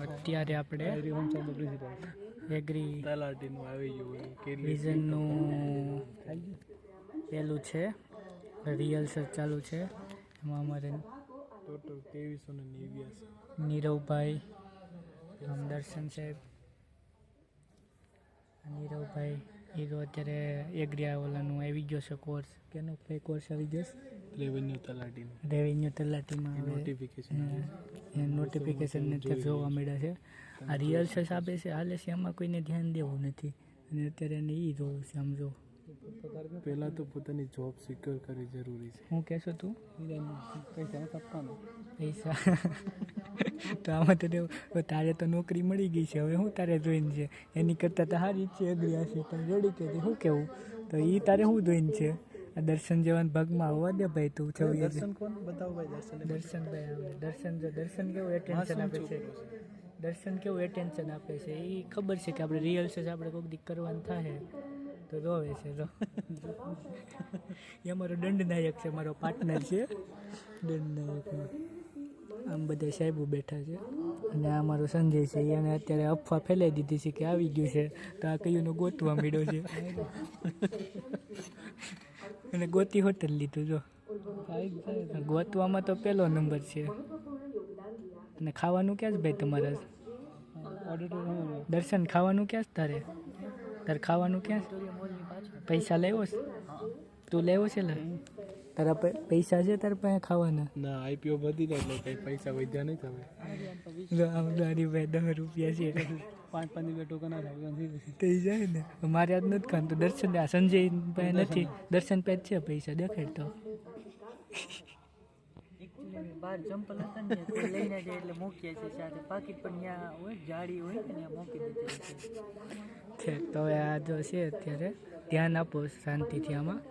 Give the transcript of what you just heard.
અત્યારે આપણે એગ્રી વિઝનનું પેલું છે રિહર્સલ ચાલુ છે. એમાં અમારે ટોટલ 2389 નીરવભાઈ, દર્શન સાહેબ, નીરવભાઈ એ તો અત્યારે એગ્રી ઓલાનું આવી ગયો છે કોર્સ. કેનો કોર્સ આવી ગયો છે? રેવન્યુ તલાટીમાં નોટિફિકેશન જોવા મળ્યા છે. આ રિહર્સલ્સ આપે છે હાલે છે, એમાં કોઈને ધ્યાન દેવું નથી. અને અત્યારે એને એ જોવું છે. આમ જો પહેલા તો પોતાની જોબ સિક્યોર કરવી જરૂરી છે. હું કહેશો તું? પૈસા આપવાનો પૈસા તો આમાં તો તારે તો નોકરી મળી ગઈ છે, હવે શું તારે જોઈને છે? એની કરતાં તો સારી જ છે એગ્રી આસિસ્ટન્ટ રેડી કે શું કહેવું? તો એ તારે શું જોઈને છે? આ દર્શન જેવાના ભાગમાં આવવા દે ભાઈ તું. દર્શન કોણ બતાવો ભાઈ? દર્શનભાઈ આવે. દર્શન કેવું એટેન્શન આપે છે? દર્શન કેવું એટેન્શન આપે છે એ ખબર છે કે આપણે રિહર્સલ આપણે કોઈક દી કરવાનું થાય તો રોવે છે. એ અમારો દંડનાયક છે, મારો પાર્ટનર છે દંડનાયકમાં. આમ બધા સાહેબો બેઠા છે અને આ મારો સંજય છે. એને અત્યારે અફવા ફેલાઈ દીધી છે કે આવી ગયું છે, તો આ કયું ગોતવા માંડ્યો છે. અને ગોતી હોટલ લીધું જો. ગોતવામાં તો પહેલો નંબર છે. અને ખાવાનું ક્યાં જ ભાઈ તમારા? દર્શન ખાવાનું ક્યાં જ તારે ખાવાનું ક્યાં? પૈસા લેવો છે? તું લેવો છે લે? તારા પૈસા છે તારા પાસે ખાવાના? ના, આઈપીઓ વધી જાય એટલે કઈ પૈસા વધ્યા નહીં તમે. હરીભાઈ 10 રૂપિયા છે, 5 બેઠો કના થઈ જાય ને. મારે આજ નથી ખાવાનું તો દર્શન આ સંજય પાસે નથી. દર્શન પાસે છે પૈસા, દેખાડતો. બહાર ચંપલ હતા ને તો લઈને જાય એટલે મૂકીએ છીએ સાથે. પાકીટ પણ ત્યાં હોય, જાળી હોય ને ત્યાં મૂકી દીધી છે. તો હવે આ જો છે અત્યારે ધ્યાન આપો શાંતિથી આમાં.